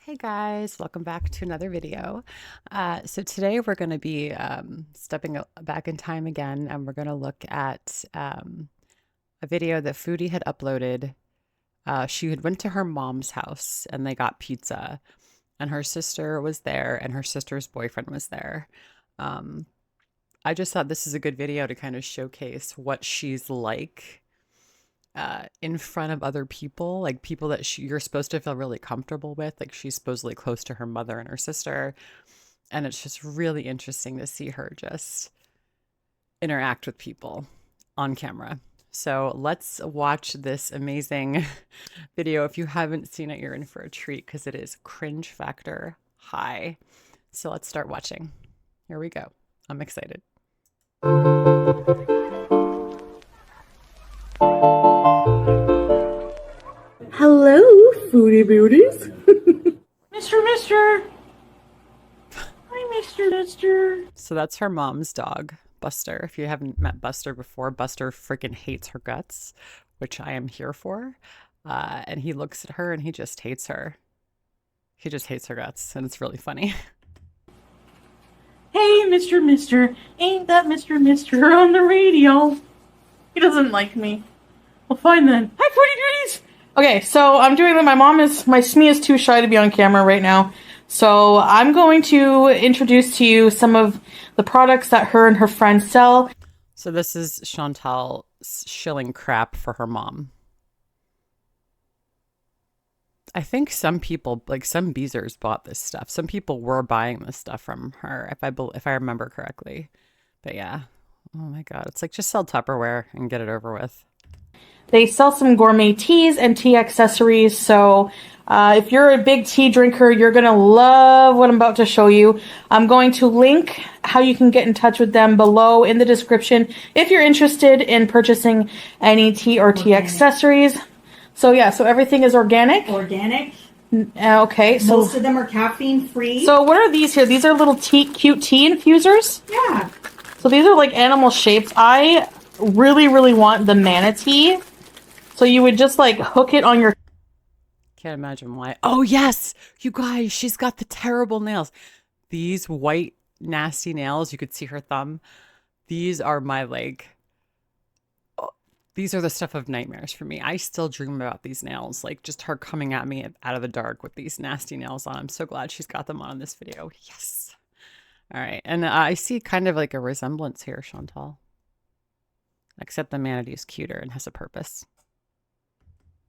Hey guys, welcome back to another video. So today we're going to be stepping back in time again, and we're going to look at a video that Foodie had uploaded. She had went to her mom's house and they got pizza, and her sister was there and her sister's boyfriend was there. Um, I just thought this is a good video to kind of showcase what she's like in front of other people, like people that you're supposed to feel really comfortable with. Like she's supposedly close to her mother and her sister. And it's just really interesting to see her just interact with people on camera. So let's watch this amazing video. If you haven't seen it, you're in for a treat because it is cringe factor high. So let's start watching. Here we go. I'm excited. Hello, Foodie Beauties. Mister. Hi, Mister. So that's her mom's dog, Buster. If you haven't met Buster before, Buster freaking hates her guts, which I am here for. And he looks at her and he just hates her. He just hates her guts, and it's really funny. Hey, Mister. Ain't that Mister on the radio? He doesn't like me. Well, fine then. Hi, Foodie Beauties. Okay, so I'm doing that. My Smee is too shy to be on camera right now. So I'm going to introduce to you some of the products that her and her friends sell. So this is Chantal shilling crap for her mom. I think some people, like some beezers, bought this stuff. Some people were buying this stuff from her, if I remember correctly. But yeah, oh my God, it's like just sell Tupperware and get it over with. They sell some gourmet teas and tea accessories. So if you're a big tea drinker, you're going to love what I'm about to show you. I'm going to link how you can get in touch with them below in the description if you're interested in purchasing any tea or tea accessories. So yeah, so everything is organic. Organic. Okay, so Most of them are caffeine free. so what are these here? These are little cute tea infusers. Yeah. So these are like animal shapes. I really want the manatee. So you would just like hook it on your... Can't imagine why. Oh yes, you guys, she's got the terrible nails. These white nasty nails, you could see her thumb. These are my these are the stuff of nightmares for me. I still dream about these nails, like just her coming at me out of the dark with these nasty nails on. I'm so glad she's got them on in this video. Yes. All right. And I see kind of like a resemblance here, Chantal. Except the manatee is cuter and has a purpose.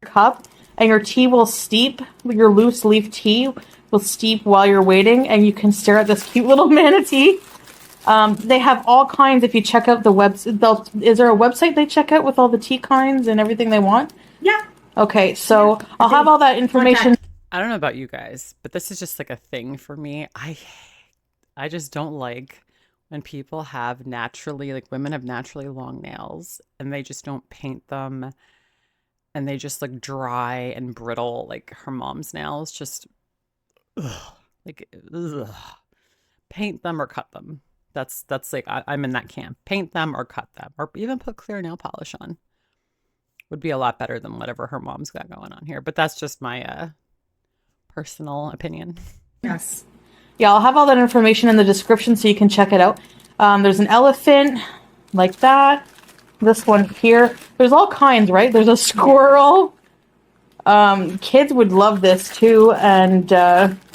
Cup, and your tea will steep. Your loose leaf tea will steep while you're waiting, and you can stare at this cute little manatee. They have all kinds. If you check out the website, is there a website they check out with all the tea kinds and everything they want? Yeah. Okay, so yeah, I'll have all that information. I don't know about you guys, but this is just like a thing for me. I just don't like when people have naturally, like women have naturally long nails and they just don't paint them. And they just look dry and brittle, like her mom's nails. Just, ugh, like, ugh. Paint them or cut them. That's like, I'm in that camp. Paint them or cut them. Or even put clear nail polish on. Would be a lot better than whatever her mom's got going on here. But that's just my personal opinion. Yes. Yeah, I'll have all that information in the description so you can check it out. There's an elephant, like that. This one here. There's all kinds, right? There's a squirrel. Kids would love this too. And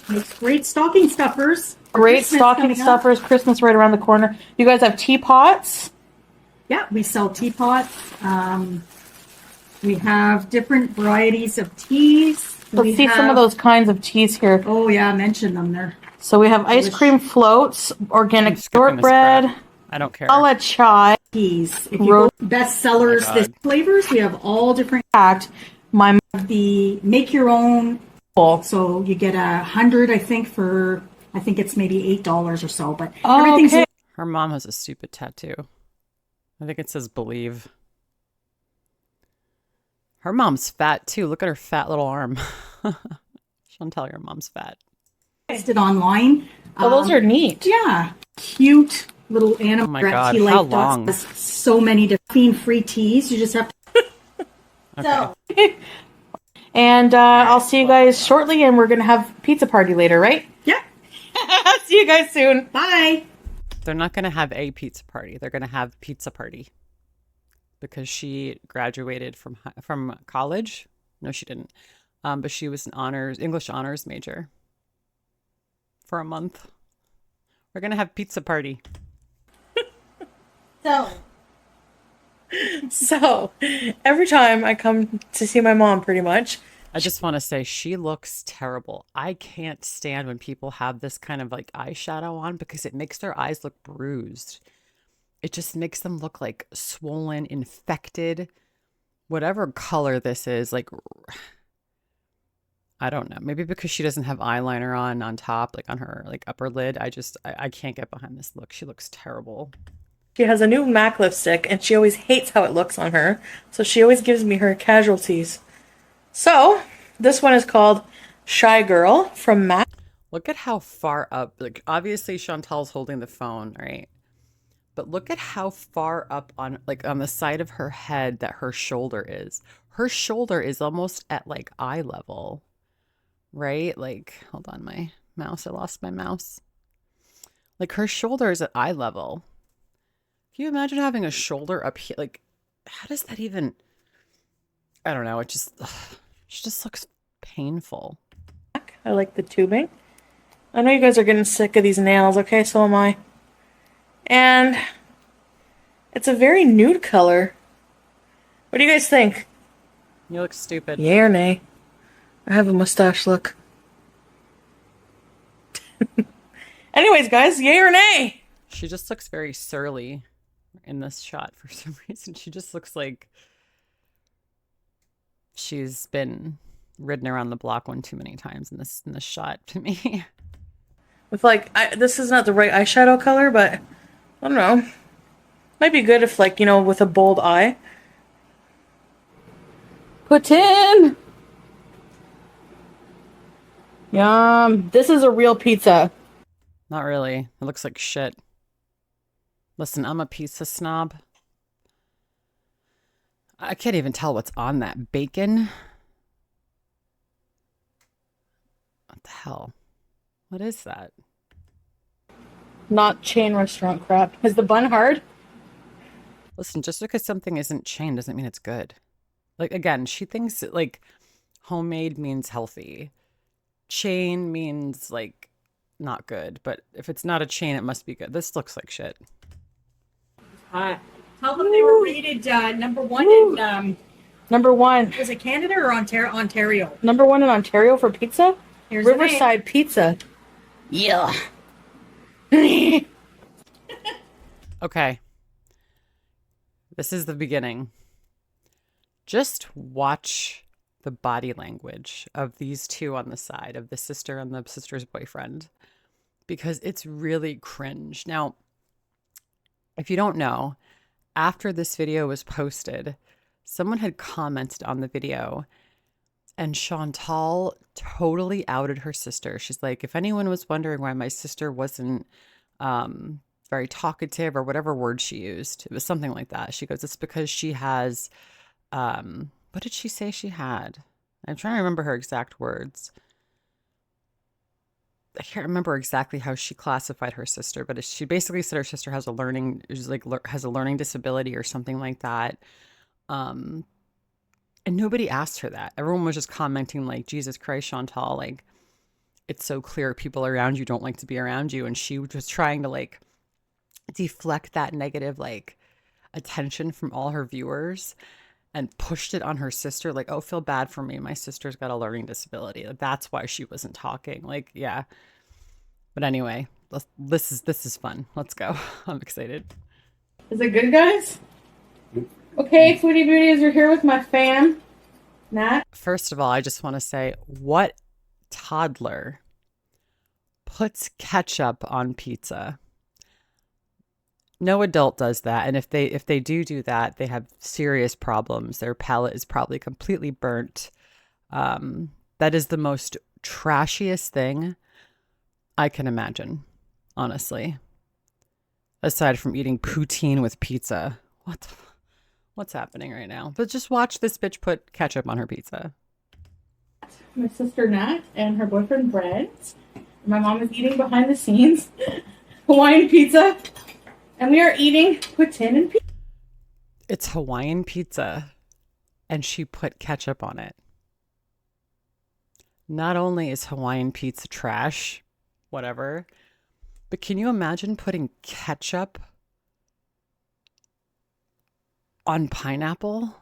Makes great stocking stuffers. great Christmas stocking stuffers. Christmas right around the corner. You guys have teapots? Yeah, we sell teapots. We have different varieties of teas. Let's see some of those kinds of teas here. Oh yeah, mention them there. So we have ice cream floats, organic shortbread, I don't care. a chai. Teas. If you go best sellers, Oh this flavors, we have all different. My The make your own. So you get 100, I think, for I think it's maybe $8 or so. But everything's okay. Her mom has a stupid tattoo. I think it says believe. Her mom's fat too. Look at her fat little arm. Chantal, your mom's fat. listed online. Oh, those are neat. Yeah, cute little animal. Oh my God, tea how like long? does so many caffeine-free teas. You just have to. Okay. So, And I'll see you guys shortly, and we're going to have pizza party later, right? Yeah. See you guys soon. Bye. They're not going to have a pizza party. They're going to have pizza party because she graduated from college. No, she didn't. But she was an English honors major for a month. We're going to have pizza party. So, every time I come to see my mom, pretty much, I just want to say she looks terrible. I can't stand when people have this kind of like eyeshadow on because it makes their eyes look bruised. It just makes them look like swollen, infected, whatever color this is. Like, I don't know. Maybe because she doesn't have eyeliner on top, like on her like upper lid. I can't get behind this look. She looks terrible. she has a new MAC lipstick, and she always hates how it looks on her. So she always gives me her casualties. So, this one is called Shy Girl from MAC. Look at how far up, like obviously Chantal's holding the phone, right? But look at how far up on the side of her head that her shoulder is. Her shoulder is almost at like eye level, right? Like, hold on, my mouse. I lost my mouse. Like her shoulder is at eye level. Can you imagine having a shoulder up here? Like, how does that even? I don't know. She just looks painful. I like the tubing. I know you guys are getting sick of these nails, okay? So am I. And it's a very nude color. What do you guys think? You look stupid. Yay or nay? I have a mustache look. Anyways, guys, yay or nay? She just looks very surly in this shot for some reason. She just looks like she's been ridden around the block one too many times in this shot to me. With like, this is not the right eyeshadow color, but I don't know. Might be good if, like, you know, with a bold eye. Put in. Yum. This is a real pizza. Not really. It looks like shit. Listen, I'm a pizza snob. I can't even tell what's on that. Bacon? What the hell? What is that? Not chain restaurant crap. Is the bun hard? Listen, just because something isn't chain doesn't mean it's good. Like, again, she thinks that, like, homemade means healthy. Chain means, like, not good. But if it's not a chain, it must be good. This looks like shit. Tell them they were rated number one in Number one. was it Canada or Ontario? Number one in Ontario for pizza? Here's the name. Riverside Pizza. Yeah. Okay. This is the beginning. Just watch the body language of these two on the side, of the sister and the sister's boyfriend, because it's really cringe. Now, if you don't know, after this video was posted, someone had commented on the video and Chantal totally outed her sister. She's like, if anyone was wondering why my sister wasn't very talkative or whatever word she used, it was something like that. She goes, it's because she has, what did she say she had? I'm trying to remember her exact words. I can't remember exactly how she classified her sister, but she basically said her sister has a learning disability or something like that. And nobody asked her that. Everyone was just commenting like, Jesus Christ, Chantal, like, it's so clear people around you don't like to be around you. And she was trying to like deflect that negative like attention from all her viewers and pushed it on her sister. Like, oh, feel bad for me. My sister's got a learning disability. Like, that's why she wasn't talking. Like, yeah. But anyway, this is fun. Let's go. I'm excited. Is it good, guys? Okay, Foodie Beauties, you're here with my fam, Nat. First of all, I just want to say, what toddler puts ketchup on pizza? No adult does that, and if they do that, they have serious problems. Their palate is probably completely burnt. That is the most trashiest thing I can imagine, honestly. Aside from eating poutine with pizza, what's happening right now? But just watch this bitch put ketchup on her pizza. my sister Nat and her boyfriend Brent. My mom is eating behind the scenes Hawaiian pizza, and we are eating poutine and pizza. It's Hawaiian pizza, and she put ketchup on it. Not only is Hawaiian pizza trash, whatever, but can you imagine putting ketchup on pineapple?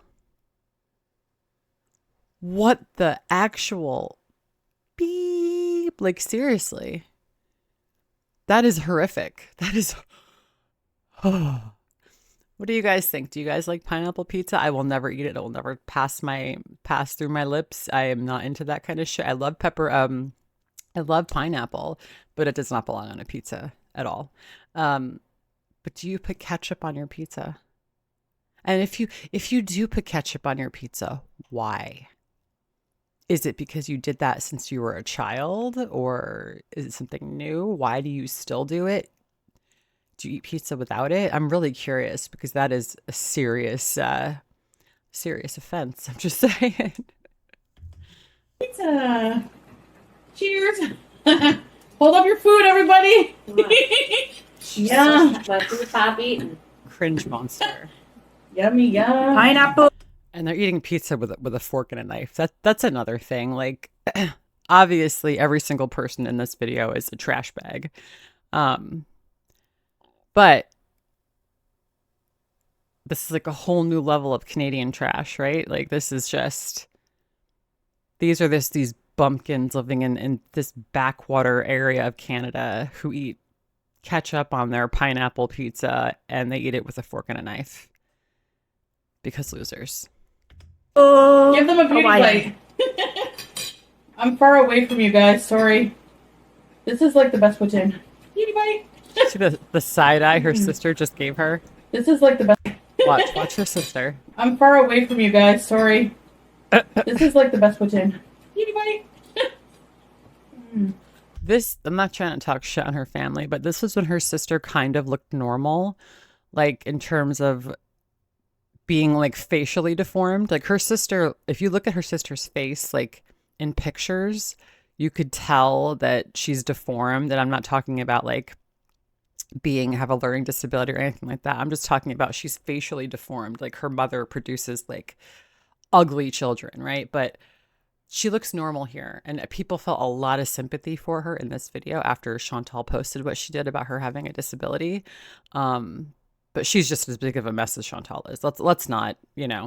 What the actual beep? Like, seriously. That is horrific. That is. Oh. What do you guys think? Do you guys like pineapple pizza? I will never eat it. It will never pass through my lips. I am not into that kind of shit. I love pepper. I love pineapple, but it does not belong on a pizza at all. But do you put ketchup on your pizza? And if you do put ketchup on your pizza, why? Is it because you did that since you were a child, or is it something new? Why do you still do it? Do you eat pizza without it? I'm really curious because that is a serious offense. I'm just saying. Pizza. Cheers. Hold up your food, everybody. Yeah. Let's do the pop eating. Cringe monster. Yummy, yum. Pineapple. And they're eating pizza with a fork and a knife. That's another thing. Like, obviously, every single person in this video is a trash bag. But this is like a whole new level of Canadian trash, right? Like, this is just these bumpkins living in this backwater area of Canada who eat ketchup on their pineapple pizza, and they eat it with a fork and a knife because losers. Give them a beauty bite. I'm far away from you guys. Sorry. This is like the best poutine. Beauty bite. See the side eye her sister just gave her? This is like the best. Watch her sister. I'm far away from you guys. Sorry. This is like the best poutine. Beauty bite. This, I'm not trying to talk shit on her family, but this was when her sister kind of looked normal, like in terms of being like facially deformed. Like her sister, if you look at her sister's face, like in pictures, you could tell that she's deformed. And I'm not talking about like have a learning disability or anything like that. I'm just talking about she's facially deformed. Like her mother produces like ugly children, right? But she looks normal here. And people felt a lot of sympathy for her in this video after Chantal posted what she did about her having a disability. But she's just as big of a mess as Chantal is. Let's not,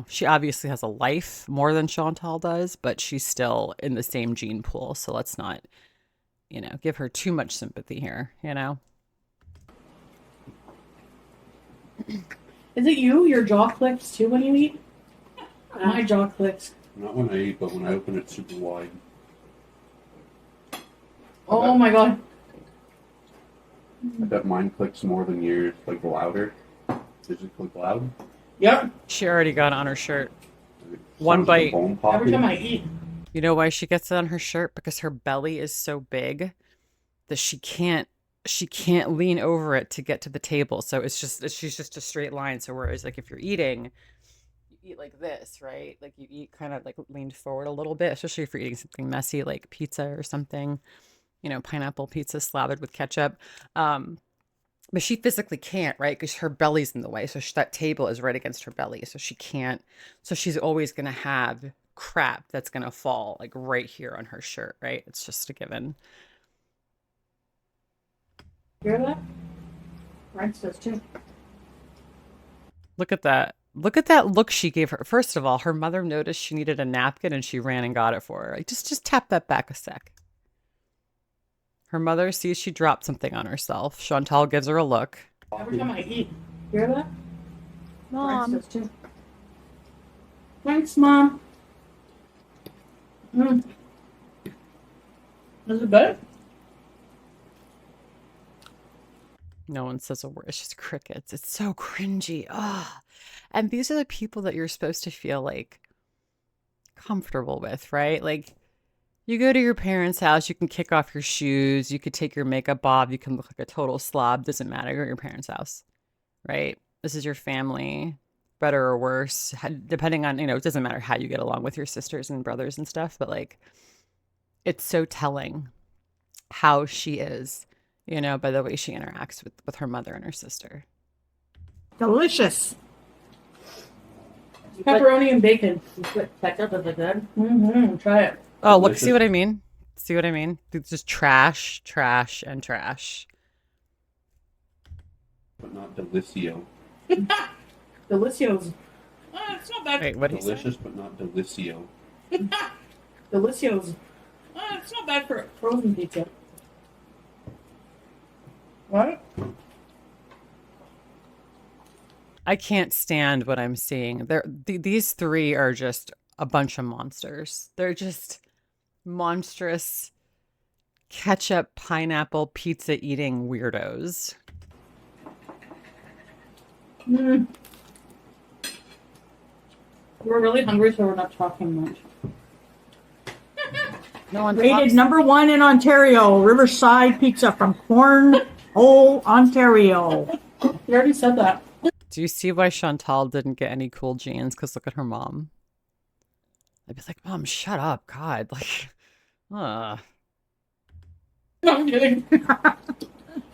she obviously has a life more than Chantal does, but she's still in the same gene pool. So let's not, give her too much sympathy here, Is it you? Your jaw clicks too when you eat? My jaw clicks. Not when I eat, but when I open it super wide. Oh my god. I bet mine clicks more than yours, like louder. Does it click loud? Yep. She already got it on her shirt. It One sounds like a bite. bone Every popping. time I eat. You know why she gets it on her shirt? Because her belly is so big that she can't lean over it to get to the table. So she's just a straight line. So whereas like if you're eating, you eat like this, right? Like you eat kind of like leaned forward a little bit, especially if you're eating something messy like pizza or something, pineapple pizza slathered with ketchup. But she physically can't, right? Because her belly's in the way. So that table is right against her belly. So she can't. So she's always going to have crap that's going to fall like right here on her shirt, right? It's just a given. Hear that? Rex does too. Look at that. Look at that look she gave her. First of all, her mother noticed she needed a napkin and she ran and got it for her. Like, just tap that back a sec. Her mother sees she dropped something on herself. Chantal gives her a look. Every time I eat. Hear that? Mom. Rex does too. Thanks, Mom. Is it good? No one says a word. It's just crickets. It's so cringy. Ah, and these are the people that you're supposed to feel like comfortable with, right? Like you go to your parents' house, you can kick off your shoes, you could take your makeup off, you can look like a total slob. Doesn't matter. You're at your parents' house, right? This is your family, better or worse, depending on, it doesn't matter how you get along with your sisters and brothers and stuff, but like it's so telling how she is, you know, by the way she interacts with her mother and her sister. Delicious. Pepperoni and bacon. You put ketchup, is it good? Mm-hmm. Try it. Oh, look, see Delicious. what I mean? See what I mean? It's just trash, trash, and trash. But not delicio. Delicio's. It's not bad. Wait, what do you say? Delicious, but not delicio. Delicio's. It's not bad for frozen pizza. What? I can't stand what I'm seeing. These three are just a bunch of monsters. They're just monstrous ketchup, pineapple, pizza eating weirdos. Mm. We're really hungry, so we're not talking much. No one Rated talks. #1 in Ontario, Riverside Pizza from Cornhole, Ontario. You already said that. Do you see why Chantal didn't get any cool jeans? Because look at her mom. I'd be like, Mom, shut up. God. Like, No, I'm kidding.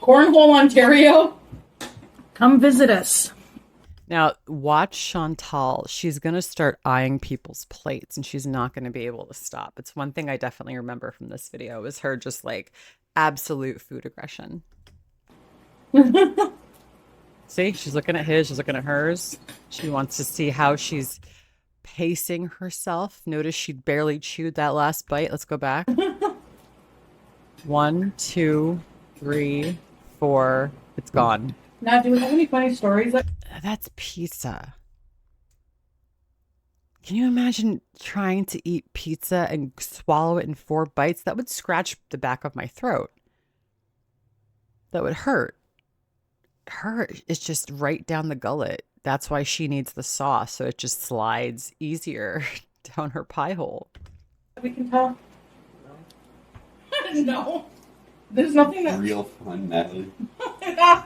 Cornhole, Ontario. Come visit us. Now, watch Chantal. She's going to start eyeing people's plates and she's not going to be able to stop. It's one thing I definitely remember from this video is her just like absolute food aggression. See, she's looking at his, she's looking at hers. She wants to see how she's pacing herself. Notice she barely chewed that last bite. Let's go back. 1, 2, 3, 4. It's gone. Now, do we have any funny stories? That's pizza. Can you imagine trying to eat pizza and swallow it in 4 bites? That would scratch the back of my throat. That would hurt. Her is just right down the gullet. That's why she needs the sauce, so it just slides easier down her pie hole. We can tell. No. There's nothing that. Real fun, Natalie. I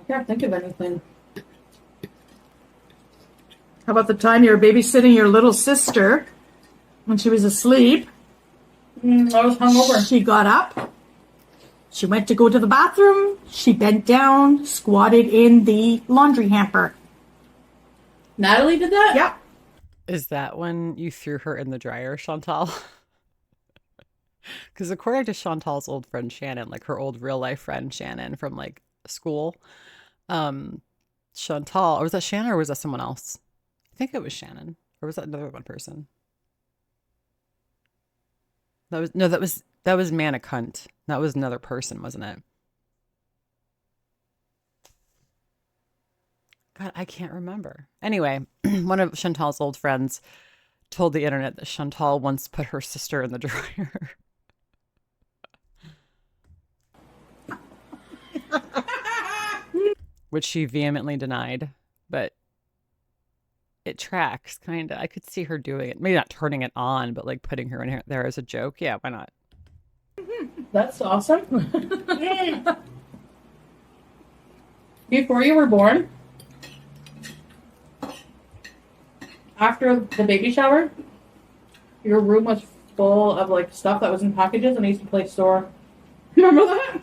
can't think of anything. How about the time you were babysitting your little sister when she was asleep? I was hungover. She got up. She went to go to the bathroom. She bent down, squatted in the laundry hamper. Natalie did that? Yep. Is that when you threw her in the dryer, Chantal? Because according to Chantal's old friend Shannon, like her old real life friend Shannon from like school, Chantal, or was that Shannon or was that someone else? I think it was Shannon, or was that another one person? That was Manna Cunt. That was another person, wasn't it? God, I can't remember. Anyway, one of Chantal's old friends told the internet that Chantal once put her sister in the dryer. Which she vehemently denied, but it tracks, kind of. I could see her doing it. Maybe not turning it on, but like putting her in there as a joke. Yeah, why not? That's awesome. Before you were born, after the baby shower, your room was full of like stuff that was in packages, and I used to play store. Remember that?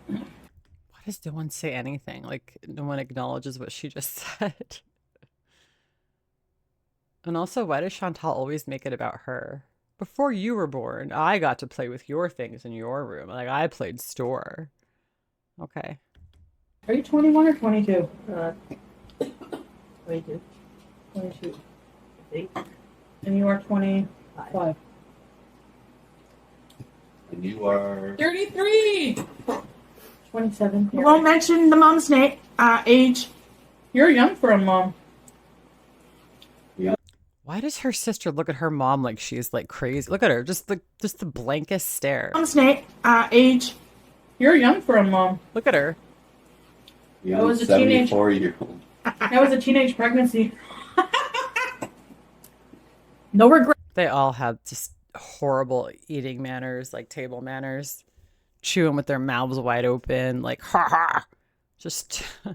Why does no one say anything? Like, no one acknowledges what she just said. And also, why does Chantal always make it about her? Before you were born, I got to play with your things in your room. Like, I played store. Okay. Are you 21 or 22? 22. 22. I think. And you are 25. And you are 33! 27. We won't mention the mom's name, age. You're young for a mom. Why does her sister look at her mom like she's like crazy? Look at her, just the blankest stare. Mom's name, age. You're young for a mom. Look at her. young was a teenage- 74-year-old. That was a teenage pregnancy. No regret. They all have just horrible eating manners, like table manners. Chewing with their mouths wide open, like ha ha. Just, I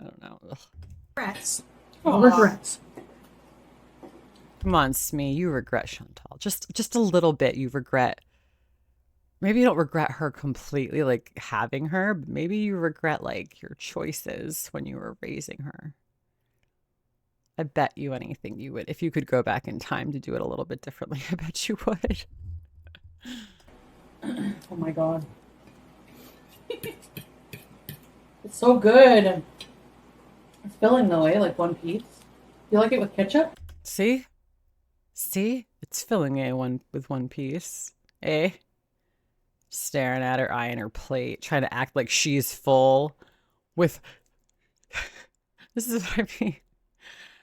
don't know. Ugh. Regrets. No Aw. regrets. Come on, Smee, you regret Chantal. Just a little bit you regret. Maybe you don't regret her completely, like having her, but maybe you regret like your choices when you were raising her. I bet you anything you would. If you could go back in time to do it a little bit differently, I bet you would. Oh my god. It's so good. It's filling though, eh? Like one piece. You like it with ketchup? See? See? It's filling with one piece. Eh? Staring at her, eyeing her plate, trying to act like she's full with this is what I mean.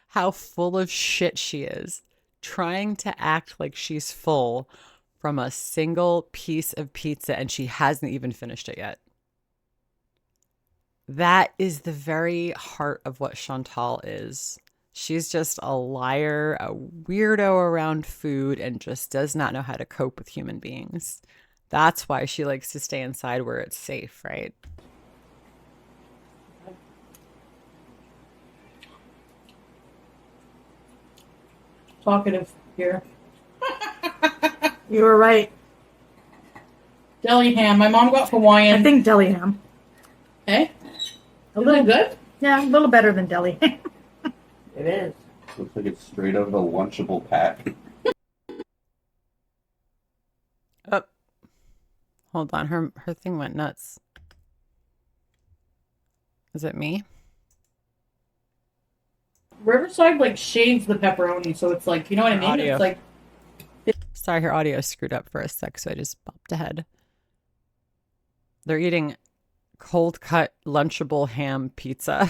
How full of shit she is. Trying to act like she's full from a single piece of pizza and she hasn't even finished it yet. That is the very heart of what Chantal is. She's just a liar, a weirdo around food, and just does not know how to cope with human beings. That's why she likes to stay inside where it's safe, right? Talkative here. You were right. Deli ham. My mom got Hawaiian. I think deli ham. Hey? A Is little it good? Yeah, a little better than deli ham. It is. Looks like it's straight out of a Lunchable pack. Oh, hold on. Her thing went nuts. Is it me? Riverside like shades the pepperoni, so it's like, you know what I mean? Audio. It's like Sorry, her audio screwed up for a sec, so I just bumped ahead. They're eating cold cut Lunchable ham pizza.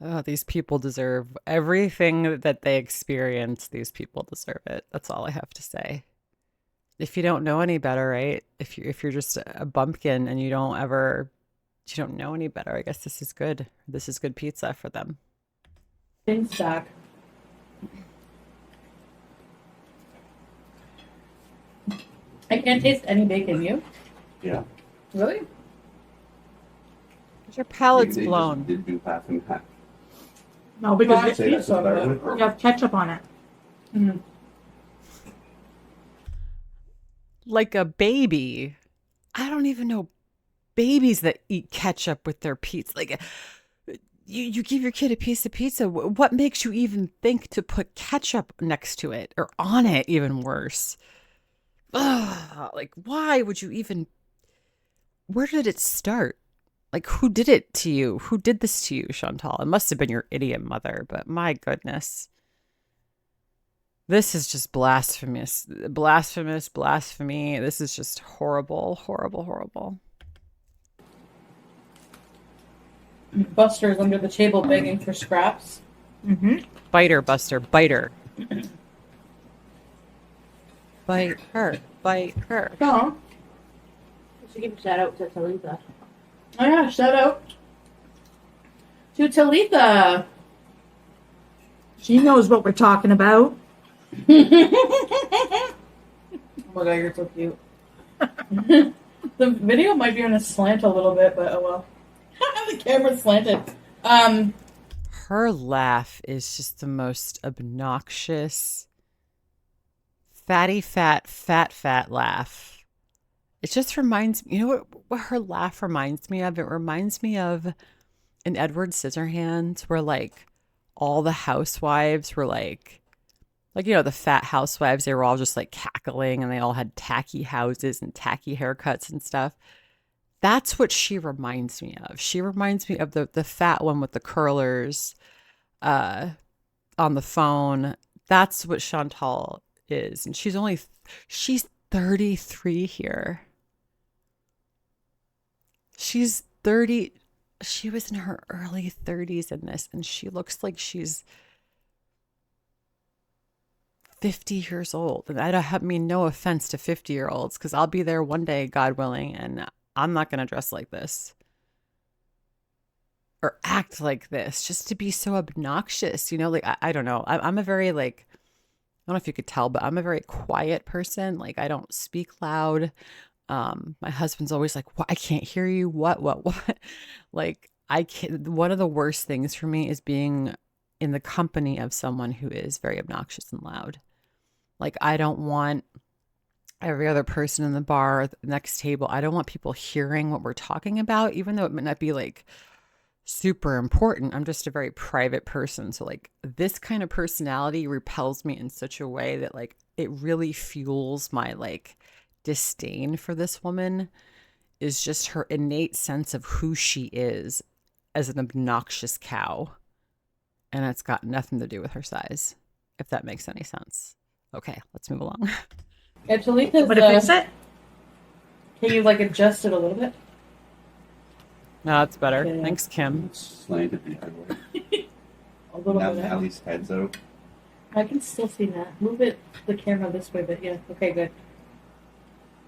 Oh, these people deserve everything that they experience. These people deserve it. That's all I have to say. If you don't know any better, right? If you're just a bumpkin and you don't know any better, I guess this is good. This is good pizza for them. thin stack. I can't taste any bacon. You? Yeah. Really? Your palate's They blown. just did do half and half. No, because Well, you Say that to start with. you have ketchup on it. Mm. Like a baby. I don't even know babies that eat ketchup with their pizza. Like you give your kid a piece of pizza. What makes you even think to put ketchup next to it or on it? Even worse. Ugh, like why would you even? Where did it start? Like who did it to you? Who did this to you, Chantal? It must have been your idiot mother. But my goodness. This is just blasphemous. Blasphemy. This is just horrible, horrible, horrible. Buster's under the table begging for scraps. Mm-hmm. Biter, Buster, biter. Bite her, bite her. Oh, We should give a shout out to Talitha. oh yeah, shout out to Talitha. She knows what we're talking about. Oh my god, you're so cute. The video might be on a slant a little bit, but oh well. The camera's slanted. Her laugh is just the most obnoxious, fatty, fat laugh. It just reminds me, you know what her laugh reminds me of? It reminds me of in Edward Scissorhands, where like all the housewives were like, you know, the fat housewives, they were all just like cackling and they all had tacky houses and tacky haircuts and stuff. That's what she reminds me of. She reminds me of the fat one with the curlers on the phone. That's what Chantal is. And she's 33 here. She's 30. She was in her early 30s in this, and she looks like she's 50 years old. And I mean, no offense to 50-year-olds, because I'll be there one day, God willing, and I'm not going to dress like this or act like this just to be so obnoxious. You know, like, I don't know. I'm a very, like, I don't know if you could tell, but I'm a very quiet person. Like, I don't speak loud. My husband's always like, what? I can't hear you. What? Like, I can't, one of the worst things for me is being in the company of someone who is very obnoxious and loud. Like, I don't want every other person in the bar or the next table, I don't want people hearing what we're talking about, even though it might not be like super important. I'm just a very private person. So, like, this kind of personality repels me in such a way that, like, it really fuels my, like, disdain for this woman is just her innate sense of who she is as an obnoxious cow. And it's got nothing to do with her size, if that makes any sense. Okay, let's move along. Yeah, Talika's, But if it's it, can you like adjust it a little bit? No, that's better. Yeah. Thanks, Kim. It's slanted the other way. A little Now bit. Allie's head's out. I can still see that. Move it, the camera this way, but yeah. Okay, good.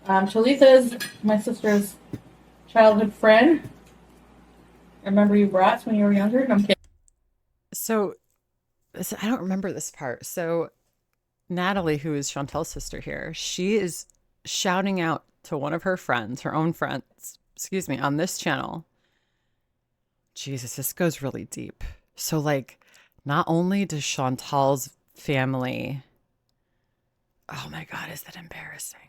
Shalitha's my sister's childhood friend. I remember you brats when you were younger. No, I'm kidding. So, I don't remember this part. So, Natalie, who is Chantel's sister here, she is shouting out to one of her friends, her own friends, excuse me, on this channel. Jesus, this goes really deep. So, like, not only does Chantal's family, oh my God, is that embarrassing?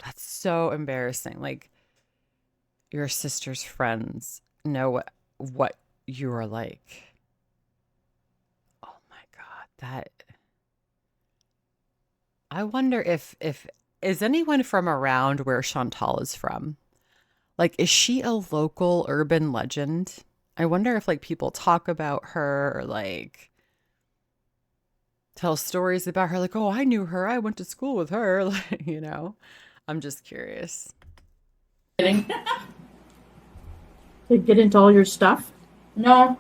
That's so embarrassing. Like, your sister's friends know what you are like. Oh my God, that. I wonder if is anyone from around where Chantal is from? Like, is she a local urban legend? I wonder if like people talk about her or like tell stories about her, like, oh, I knew her. I went to school with her. Like, you know, I'm just curious. Kidding. to get into all your stuff. No,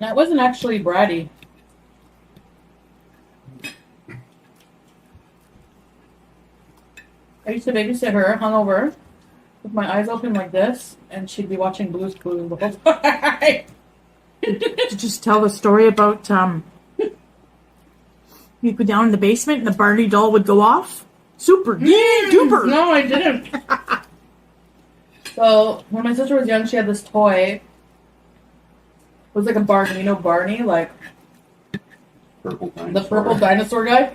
that wasn't actually bratty. I used to babysit her, hungover, with my eyes open like this, and she'd be watching Blue's Clues the whole time. To just tell the story about you go down in the basement and the Barney doll would go off. Super duper. No, I didn't. So when my sister was young, she had this toy. It was like a Barney, you know Barney, like Purple dinosaur. the purple dinosaur guy.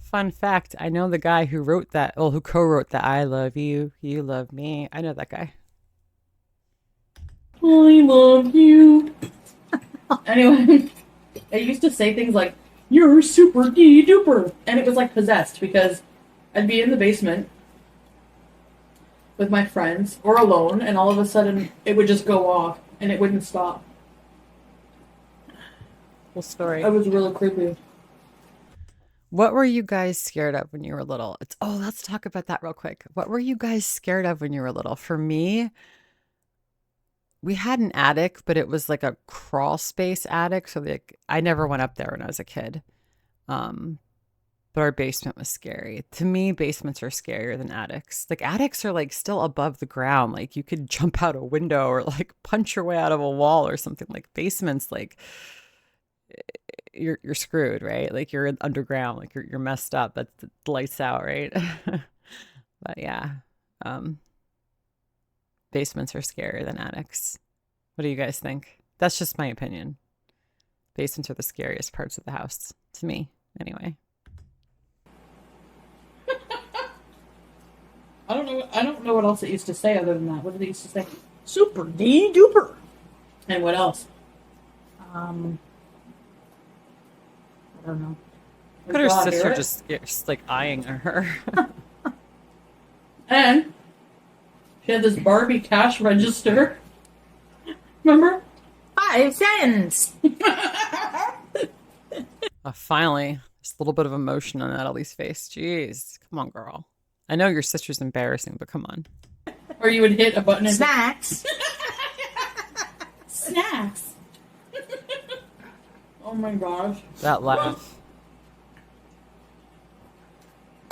Fun fact, I know the guy who wrote that, well, who co-wrote the I love you, you love me. I know that guy. I love you. Anyway, it used to say things like, "You're super dee duper," and it was like possessed because I'd be in the basement with my friends or alone, and all of a sudden it would just go off and it wouldn't stop. Cool story. It was really creepy. What were you guys scared of when you were little? Let's talk about that real quick. What were you guys scared of when you were little? For me, we had an attic, but it was like a crawl space attic. So like I never went up there when I was a kid. But our basement was scary. To me, basements are scarier than attics. Like attics are like still above the ground. Like you could jump out a window or like punch your way out of a wall or something. Like basements, like you're screwed, right? Like you're underground, like you're messed up. That's the lights out, right? But yeah, basements are scarier than attics. What do you guys think? That's just my opinion. Basements are the scariest parts of the house to me, anyway. I don't know what else it used to say other than that. What did it used to say? Super dee duper. And what else? I don't know. Look at her God, sister hear it? just like eyeing her. And she had this Barbie cash register. Remember? 5 cents. Finally, just a little bit of emotion on Natalie's face. Jeez, come on, girl. I know your sister's embarrassing, but come on. Or you would hit a button and Snacks. snacks. Oh my gosh. That laugh.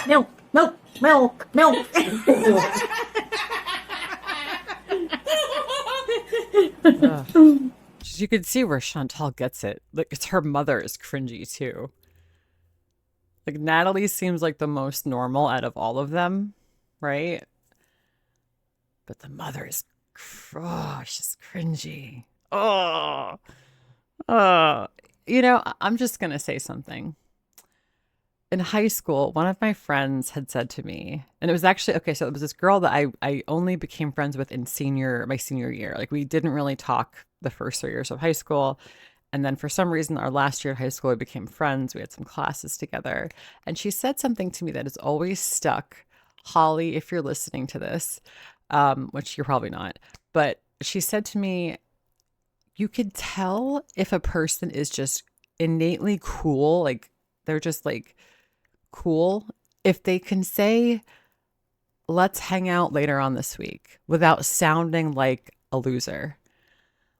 Milk, milk, milk, milk. Ugh. You could see where Chantal gets it. Like, it's her mother is cringy too. Like, Natalie seems like the most normal out of all of them, right? But the mother is, oh, she's cringy. Oh, oh. You know, I'm just going to say something. In high school, one of my friends had said to me, and it was actually, okay, so it was this girl that I only became friends with in my senior year. Like we didn't really talk the first 3 years of high school. And then for some reason, our last year of high school, we became friends. We had some classes together. And she said something to me that has always stuck. Holly, if you're listening to this, which you're probably not, but she said to me, you could tell if a person is just innately cool, like they're just like cool, if they can say, let's hang out later on this week without sounding like a loser.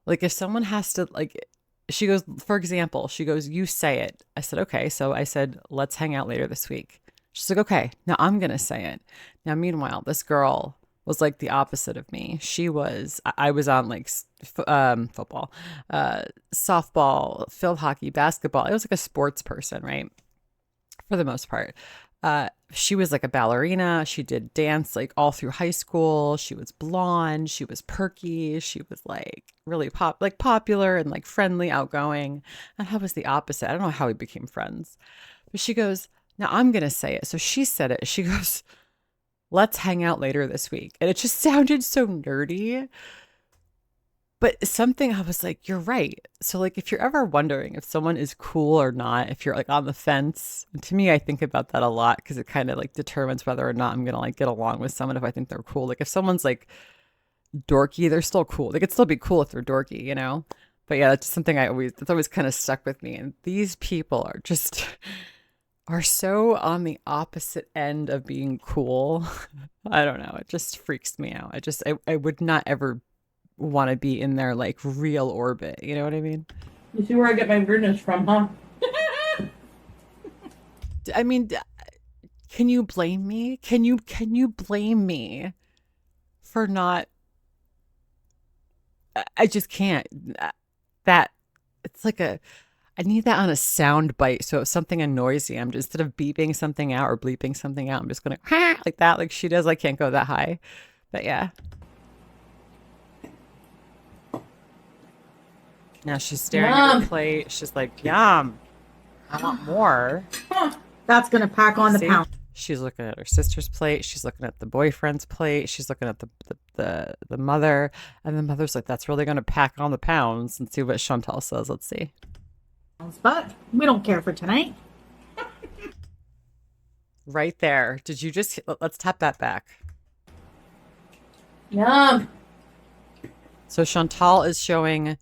Like if someone has to, like, she goes, for example, she goes, you say it. I said, okay. So I said, let's hang out later this week. She's like, okay, now I'm going to say it. Now, meanwhile, this girl was like the opposite of me. I was on like football, softball, field hockey, basketball. I was like a sports person, right? For the most part. She was like a ballerina. She did dance like all through high school. She was blonde. She was perky. She was like really popular and like friendly, outgoing. And I was the opposite. I don't know how we became friends. But she goes, now I'm going to say it. So she said it. She goes, let's hang out later this week. And it just sounded so nerdy. But something I was like, you're right. So like if you're ever wondering if someone is cool or not, if you're like on the fence, and to me, I think about that a lot because it kind of like determines whether or not I'm gonna like get along with someone if I think they're cool. Like if someone's like dorky, they're still cool. They could still be cool if they're dorky, you know? But yeah, that's just something that's always kind of stuck with me. And these people are just are so on the opposite end of being cool. I don't know. It just freaks me out. I would not ever want to be in their like real orbit. You know what I mean? You see where I get my weirdness from, huh? I mean, can you blame me? Can you blame me for not? I just can't. That it's like I need that on a sound bite. So if something annoys me, I'm just instead of beeping something out or bleeping something out, I'm just gonna like that, like she does. I can't go that high, but yeah. Now she's staring at her plate. She's like, yum. I want more. That's going to pack on the See? pound. She's looking at her sister's plate. She's looking at the boyfriend's plate. She's looking at the mother. And the mother's like, that's really going to pack on the pounds. And see what Chantal says. Let's see. But we don't care for tonight. Right there. Did you just, let's tap that back. Yum. So Chantal is showing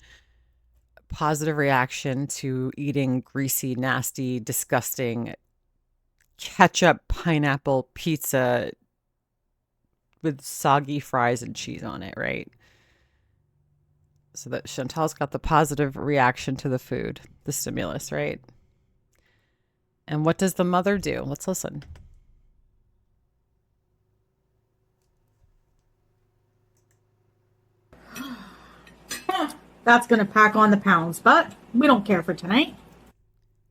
positive reaction to eating greasy, nasty, disgusting ketchup pineapple pizza with soggy fries and cheese on it, right? So that Chantal's got the positive reaction to the food, the stimulus, right? And what does the mother do? Let's listen. That's going to pack on the pounds, but we don't care for tonight.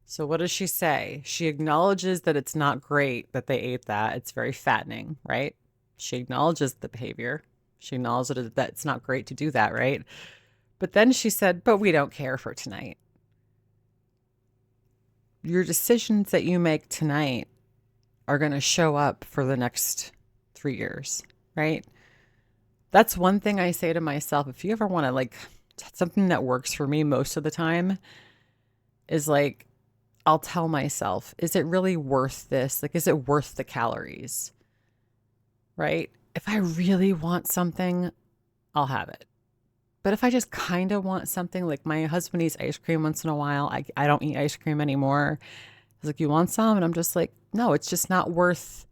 So what does she say? She acknowledges that it's not great that they ate that. It's very fattening, right? She acknowledges the behavior. She acknowledges that it's not great to do that, right? But then she said, but we don't care for tonight. Your decisions that you make tonight are going to show up for the next 3 years, right? That's one thing I say to myself. If you ever want to like something that works for me most of the time is like, I'll tell myself, is it really worth this? Like, is it worth the calories? Right? If I really want something, I'll have it. But if I just kind of want something, like my husband eats ice cream once in a while. I don't eat ice cream anymore. He's like, you want some? And I'm just like, no, it's just not worth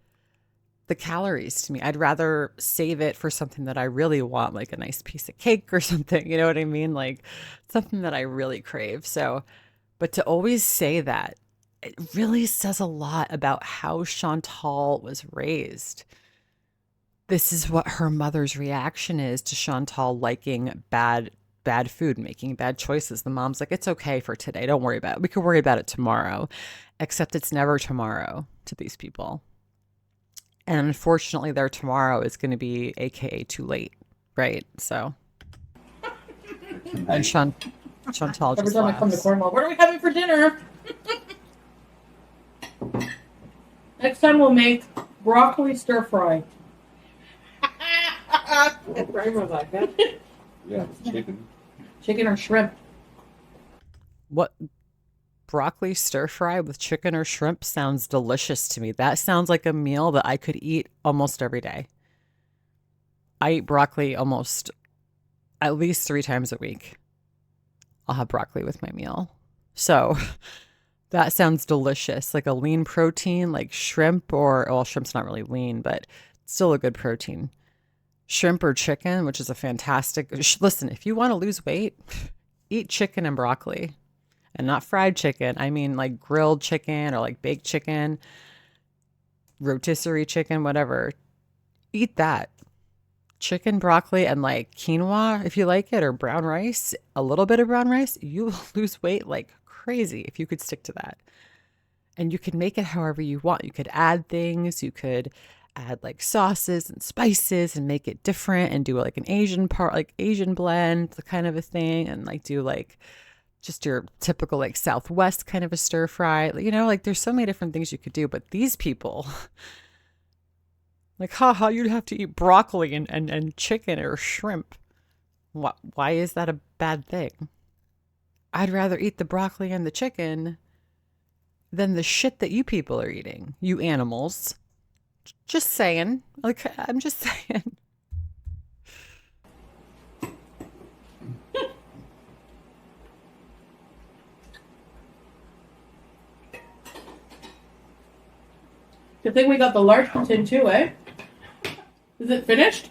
the calories to me. I'd rather save it for something that I really want, like a nice piece of cake or something. You know what I mean? Like something that I really crave. So, but to always say that, it really says a lot about how Chantal was raised. This is what her mother's reaction is to Chantal liking bad food, making bad choices. The mom's like, it's okay for today. Don't worry about it. We could worry about it tomorrow. Except it's never tomorrow to these people. And unfortunately, their tomorrow is going to be AKA too late, right? So, and Chantal Every just time I come to laughs. Cornwall, what are we having for dinner? Next time we'll make broccoli stir fry. Rebecca. Yeah, chicken. Chicken or shrimp. What broccoli stir fry with chicken or shrimp sounds delicious to me. That sounds like a meal that I could eat almost every day. I eat broccoli almost at least 3 times a week. I'll have broccoli with my meal. So that sounds delicious. Like a lean protein, like shrimp or, well, shrimp's not really lean, but still a good protein. Shrimp or chicken, which is a fantastic. Listen, if you want to lose weight, eat chicken and broccoli. And not fried chicken. I mean like grilled chicken or like baked chicken, rotisserie chicken, whatever. Eat that. Chicken, broccoli, and like quinoa, if you like it, or brown rice, a little bit of brown rice, you will lose weight like crazy if you could stick to that. And you can make it however you want. You could add things, you could add like sauces and spices and make it different and do like an Asian part, like Asian blend, the kind of a thing, and like do like just your typical like Southwest kind of a stir fry. You know, like there's so many different things you could do, but these people, like, haha, you'd have to eat broccoli and chicken or shrimp. Why is that a bad thing? I'd rather eat the broccoli and the chicken than the shit that you people are eating, you animals. Just saying. Like, I'm just saying. Good thing we got the large tin too, eh? Is it finished?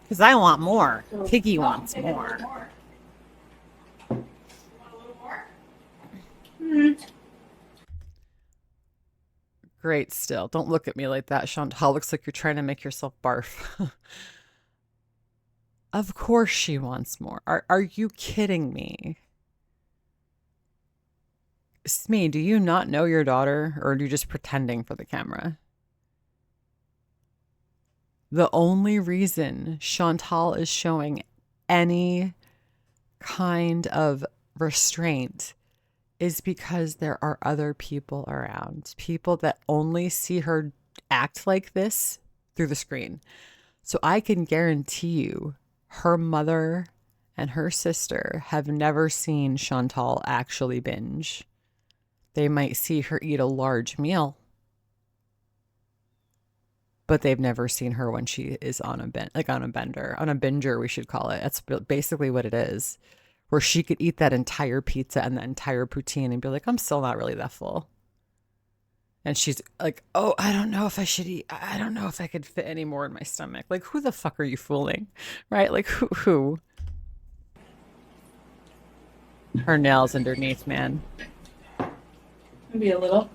Because I want more. Piggy wants more. Great still. Don't look at me like that, Chantal. Looks like you're trying to make yourself barf. Of course she wants more. Are you kidding me? Smee, do you not know your daughter, or are you just pretending for the camera? The only reason Chantal is showing any kind of restraint is because there are other people around, people that only see her act like this through the screen. So I can guarantee you her mother and her sister have never seen Chantal actually binge. They might see her eat a large meal, but they've never seen her when she is on a binger, we should call it. That's basically what it is, where she could eat that entire pizza and the entire poutine and be like, I'm still not really that full. And she's like, oh, I don't know if I should eat. I don't know if I could fit any more in my stomach. Like, who the fuck are you fooling? Right? Like, who? Her nails underneath, man. Maybe a little.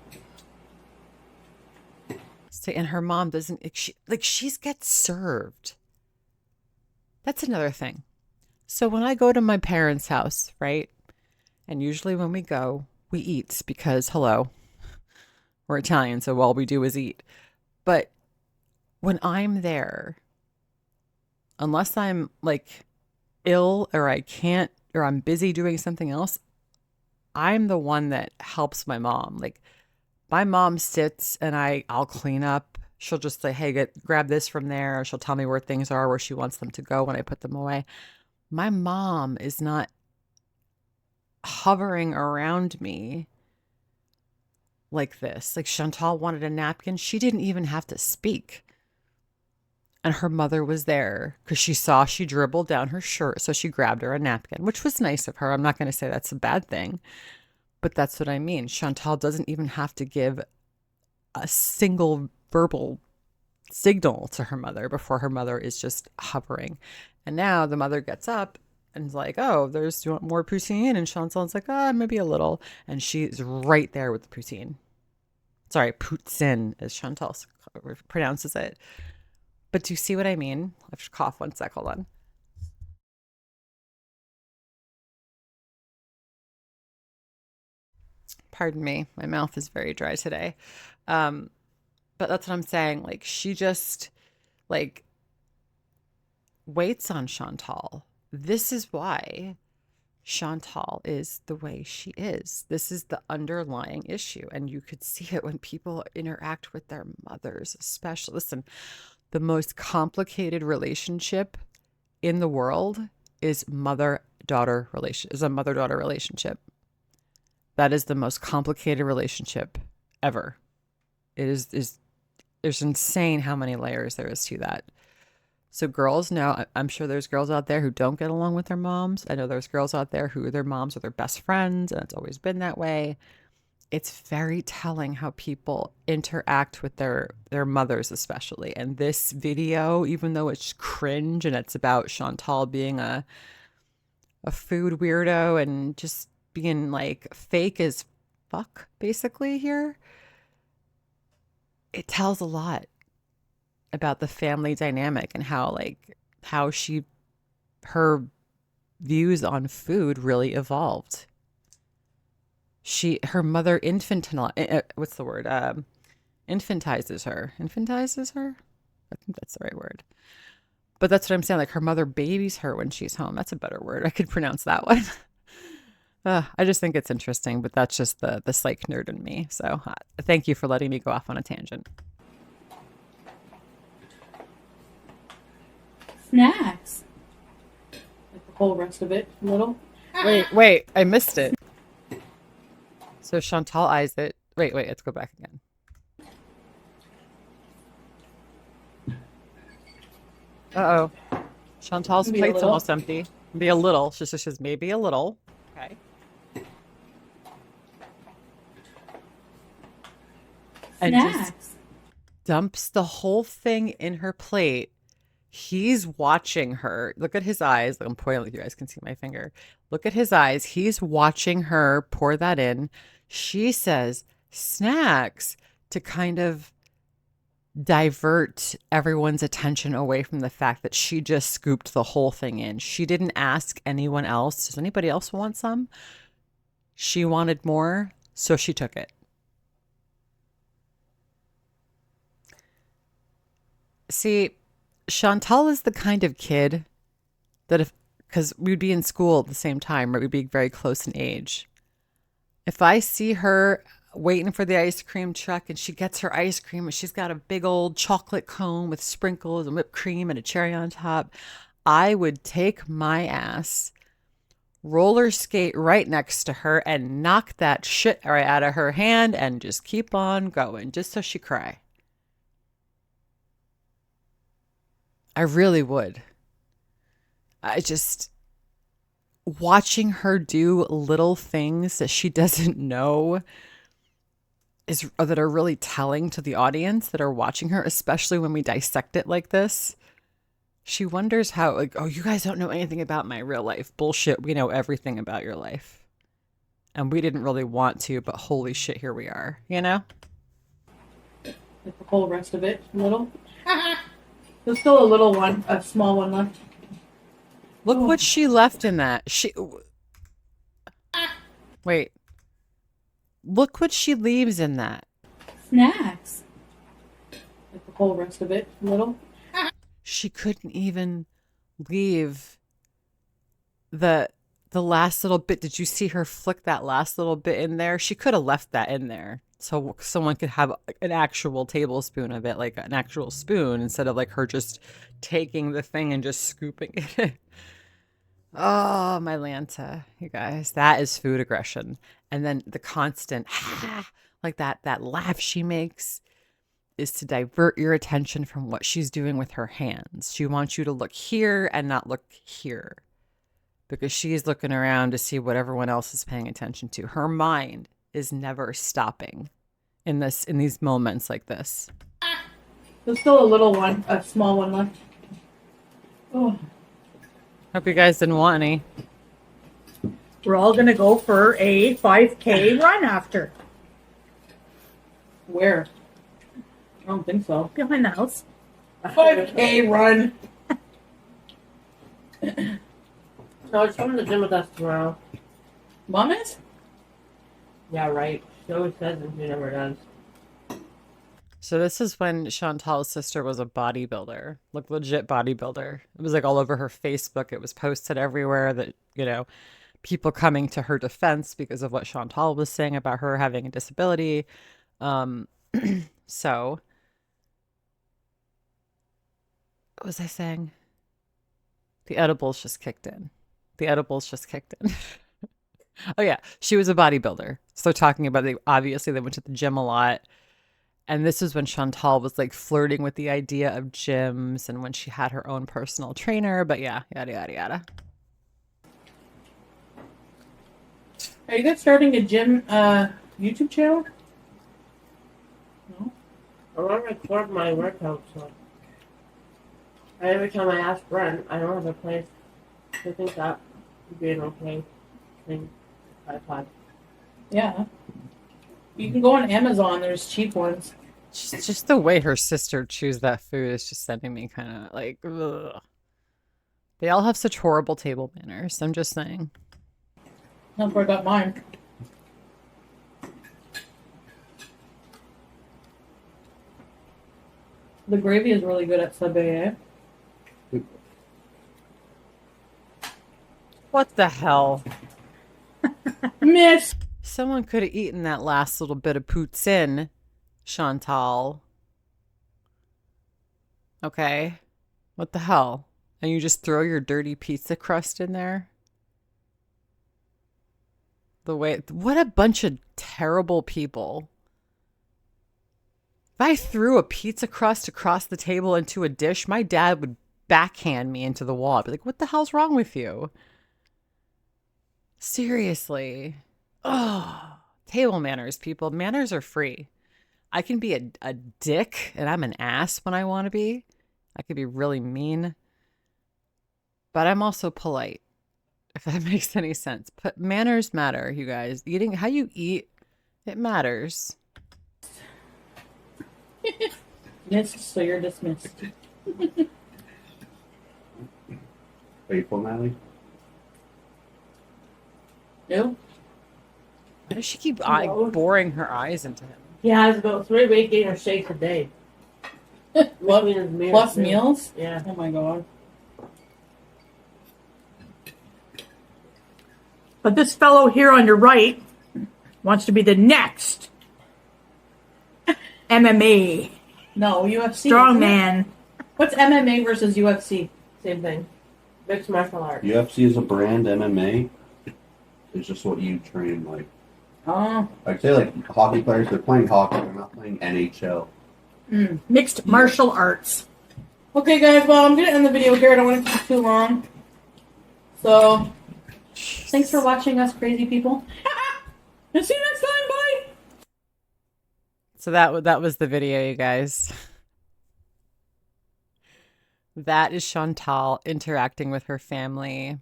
And her mom doesn't, she gets served. That's another thing. So when I go to my parents' house, right? And usually when we go, we eat because, hello, we're Italian, so all we do is eat. But when I'm there, unless I'm like ill or I can't, or I'm busy doing something else, I'm the one that helps my mom. Like, my mom sits and I'll clean up. She'll just say, hey, grab this from there. Or she'll tell me where things are, where she wants them to go when I put them away. My mom is not hovering around me like this. Like, Chantal wanted a napkin. She didn't even have to speak. And her mother was there because she saw she dribbled down her shirt. So she grabbed her a napkin, which was nice of her. I'm not going to say that's a bad thing. But that's what I mean. Chantal doesn't even have to give a single verbal signal to her mother before her mother is just hovering. And now the mother gets up and is like, oh, do you want more poutine? And Chantal's like, maybe a little. And she's right there with the poutine. Sorry, poutssine, as Chantal pronounces it. But do you see what I mean? I have to cough 1 sec. Hold on. Pardon me, my mouth is very dry today. But But that's what I'm saying. Like, she just, like, waits on Chantal. This is why Chantal is the way she is. This is the underlying issue. And you could see it when people interact with their mothers, especially. Listen, the most complicated relationship in the world is a mother-daughter relationship. That is the most complicated relationship ever. It is there's insane how many layers there is to that. So girls now, I'm sure there's girls out there who don't get along with their moms. I know there's girls out there who their moms are their best friends, and it's always been that way. It's very telling how people interact with their mothers, especially. And this video, even though it's cringe and it's about Chantal being a food weirdo and just being like fake as fuck, basically here, it tells a lot about the family dynamic and how her views on food really evolved. Her mother infantizes her. Infantizes her? I think that's the right word. But that's what I'm saying. Like, her mother babies her when she's home. That's a better word. I could pronounce that one. I just think it's interesting, but that's just the psych nerd in me. So thank you for letting me go off on a tangent. Snacks. Like the whole rest of it, a little. Wait, I missed it. So Chantal eyes it. Wait, let's go back again. Uh-oh. Chantal's Maybe a plate's little. almost empty. Be a little. She says maybe a little. Okay. And just Snacks. dumps the whole thing in her plate. He's watching her. Look at his eyes. I'm pointing like you guys can see my finger. Look at his eyes. He's watching her pour that in. She says snacks to kind of divert everyone's attention away from the fact that she just scooped the whole thing in. She didn't ask anyone else, does anybody else want some? She wanted more, so she took it. See, Chantal is the kind of kid that because we'd be in school at the same time, right? We'd be very close in age. If I see her waiting for the ice cream truck and she gets her ice cream and she's got a big old chocolate cone with sprinkles and whipped cream and a cherry on top, I would take my ass, roller skate right next to her and knock that shit right out of her hand and just keep on going just so she cry. I really would. Watching her do little things that she doesn't know that are really telling to the audience that are watching her, especially when we dissect it like this. She wonders how, like, oh, you guys don't know anything about my real life. Bullshit. We know everything about your life. And we didn't really want to, but holy shit, here we are, you know? Like the whole rest of it, a little. There's still a little one, a small one left. Look what she left in that. Wait. Look what she leaves in that. Snacks. Like the whole rest of it, a little. She couldn't even leave the last little bit. Did you see her flick that last little bit in there? She could have left that in there so someone could have an actual tablespoon of it, like an actual spoon, instead of like her just taking the thing and just scooping it. Oh, my Lanta, you guys, that is food aggression. And then the constant, like that laugh she makes is to divert your attention from what she's doing with her hands. She wants you to look here and not look here because she's looking around to see what everyone else is paying attention to. Her mind is never stopping in these moments like this. There's still a little one, a small one left. Oh. Hope you guys didn't want any. We're all going to go for a 5K run after. Where? I don't think so. Behind the house. A 5K run. No, she's coming to the gym with us tomorrow. Mom is? Yeah, right. She always says and she never does. So this is when Chantal's sister was a bodybuilder, like legit bodybuilder. It was like all over her Facebook. It was posted everywhere that, people coming to her defense because of what Chantal was saying about her having a disability. Um, so what was I saying? The edibles just kicked in. The edibles just kicked in. Oh yeah, she was a bodybuilder. So talking about obviously they went to the gym a lot. And this is when Chantal was like flirting with the idea of gyms and when she had her own personal trainer. But yeah, yada, yada, yada. Are you guys starting a gym YouTube channel? No. I want to record my workout, so every time I ask Brent, I don't have a place. I think that would be an okay thing. Tripod. Yeah. You can go on Amazon. There's cheap ones. Just the way her sister chews that food is just sending me kind of like, ugh. They all have such horrible table manners. I'm just saying. That's where I got mine. The gravy is really good at Subway, eh? What the hell? Miss! Someone could have eaten that last little bit of poutssssine, Chantal. Okay. What the hell? And you just throw your dirty pizza crust in there? What a bunch of terrible people. If I threw a pizza crust across the table into a dish, my dad would backhand me into the wall. I'd be like, what the hell's wrong with you? Seriously. Oh, table manners, people. Manners are free. I can be a dick and I'm an ass when I want to be. I could be really mean. But I'm also polite, if that makes any sense. But manners matter, you guys. Eating, how you eat, it matters. Missed, so you're dismissed. Faithful, Natalie? No? Why does she keep boring her eyes into him? He has about 3 weight gainer shakes a day. What? Between his meals, Plus too. meals? Yeah. Oh my god. But this fellow here on your right wants to be the next MMA No, UFC. strongman. What's MMA versus UFC? Same thing. Mixed martial arts. UFC is a brand, MMA is just what you train like. Oh. I'd say like hockey players, they're playing hockey, they're not playing NHL. Mixed martial arts. Okay, guys, well, I'm going to end the video here. I don't want to keep it too long. So, thanks for watching us crazy people. And see you next time. Bye. So that was the video, you guys. That is Chantal interacting with her family.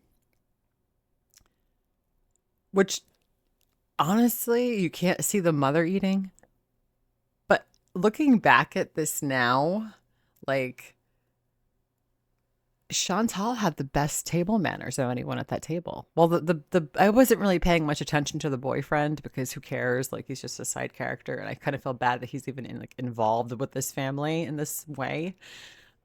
Which, honestly, you can't see the mother eating. But looking back at this now, like, Chantal had the best table manners of anyone at that table. Well, the I wasn't really paying much attention to the boyfriend because who cares? Like, he's just a side character, and I kind of feel bad that he's even involved with this family in this way.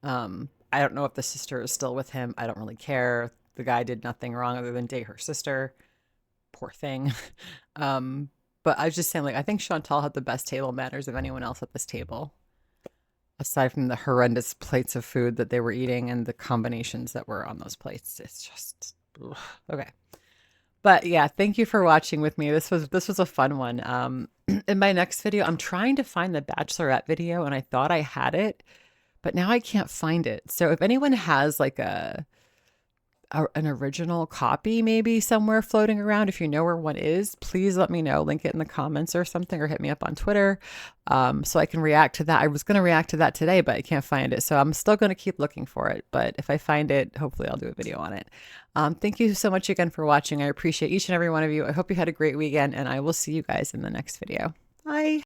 I don't know if the sister is still with him. I don't really care. The guy did nothing wrong other than date her sister. Poor thing. But I was just saying, like, I think Chantal had the best table manners of anyone else at this table. Aside from the horrendous plates of food that they were eating and the combinations that were on those plates. It's just, ugh. Okay. But yeah, thank you for watching with me. This was a fun one. In my next video, I'm trying to find the Bachelorette video and I thought I had it, but now I can't find it. So if anyone has like an original copy maybe somewhere floating around, if you know where one is, please let me know. Link it in the comments or something, or hit me up on Twitter so I can react to that. I was going to react to that today, but I can't find it. So I'm still going to keep looking for it. But if I find it, hopefully I'll do a video on it. Thank you so much again for watching. I appreciate each and every one of you. I hope you had a great weekend, and I will see you guys in the next video. Bye.